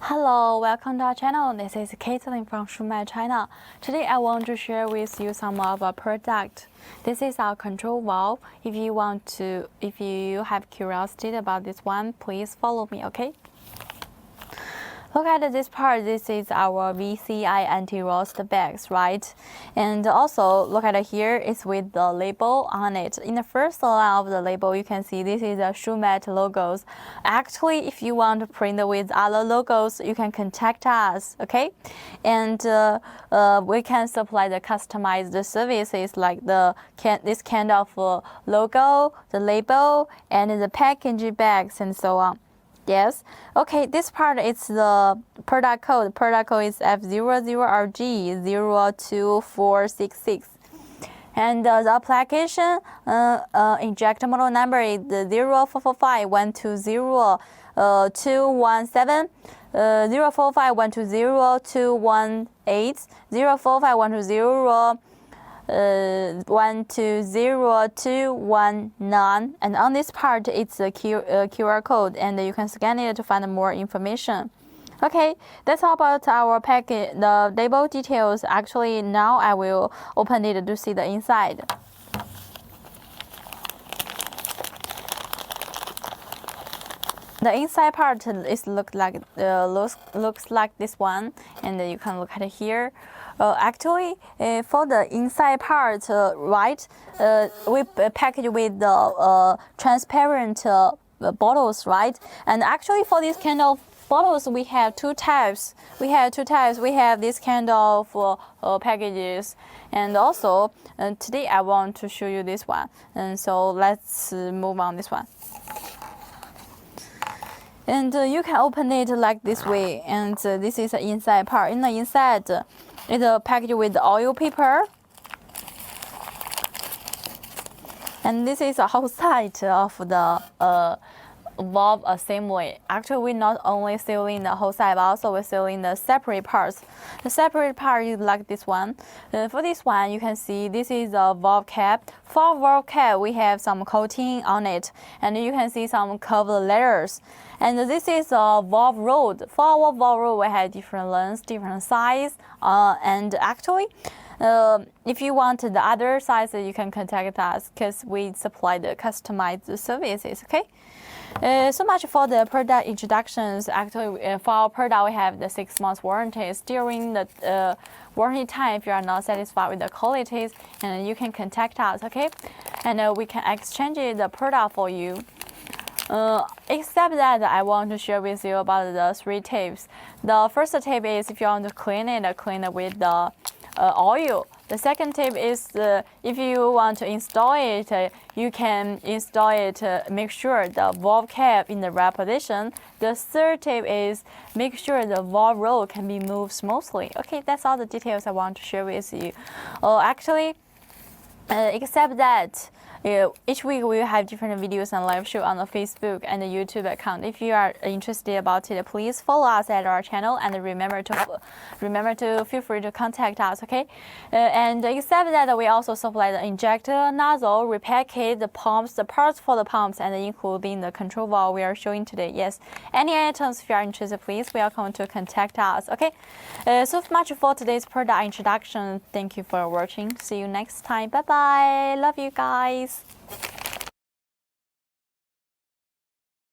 Hello, welcome to our channel. This is Caitlin from Shumatt, China. Today I want to share with you some of our product. This is our control valve. If you have curiosity about this one, please follow me, okay? Look at this part. This is our VCI anti-rust bags, right? And also look at here. It's with the label on it. In the first line of the label, you can see this is a Shumatt logos. Actually, if you want to print with other logos, you can contact us, okay? And we can supply the customized services like this kind of logo, the label, and the packaging bags, and so on. Yes. Okay, this part is the product code. Product code is F00RJ02466. And the application injector model number is 0445120217, 0451202118, 045120 120219, and on this part it's a QR code, and you can scan it to find more information. Okay, that's all about our packet, the label details. Actually, now I will open it to see the inside. The inside part is looks like this one, and you can look at it here. Actually, for the inside part, right, we package with the transparent bottles, right? And actually, for this kind of bottles, we have two types. We have this kind of packages, and also today I want to show you this one. And so let's move on this one. And you can open it like this way, and this is the inside part. In the inside, it's packaged with oil paper, and this is the outside of the valve assembly. Actually, we not only sealing the whole side, but also we're sealing the separate parts. The separate part is like this one. For this one, you can see this is a valve cap. For valve cap, we have some coating on it, and you can see some curved letters. And this is a valve rod. For our valve rod, we have different lengths, different size, and actually, if you want the other sizes, you can contact us because we supply the customized services, okay? So much for the product introductions. Actually, for our product, we have the 6 months warranties. During the warranty time, if you are not satisfied with the qualities, and you can contact us, okay? And we can exchange the product for you. Except that I want to share with you about the 3 tips. The first tip is if you want to clean it with the oil. The second tip is if you want to install it, you can install it, make sure the valve cap in the right position. The third tip is make sure the valve rod can be moved smoothly. Okay, that's all the details I want to share with you. Actually, except that each week we will have different videos and live show on the Facebook and the YouTube account. If you are interested about it, please follow us at our channel, and remember to feel free to contact us, okay? And except that we also supply the injector, nozzle, repackage, the pumps, the parts for the pumps, and including the control valve we are showing today. Yes, any items if you are interested, please welcome to contact us, okay? So much for today's product introduction. Thank you for watching. See you next time. Bye bye. Love you guys.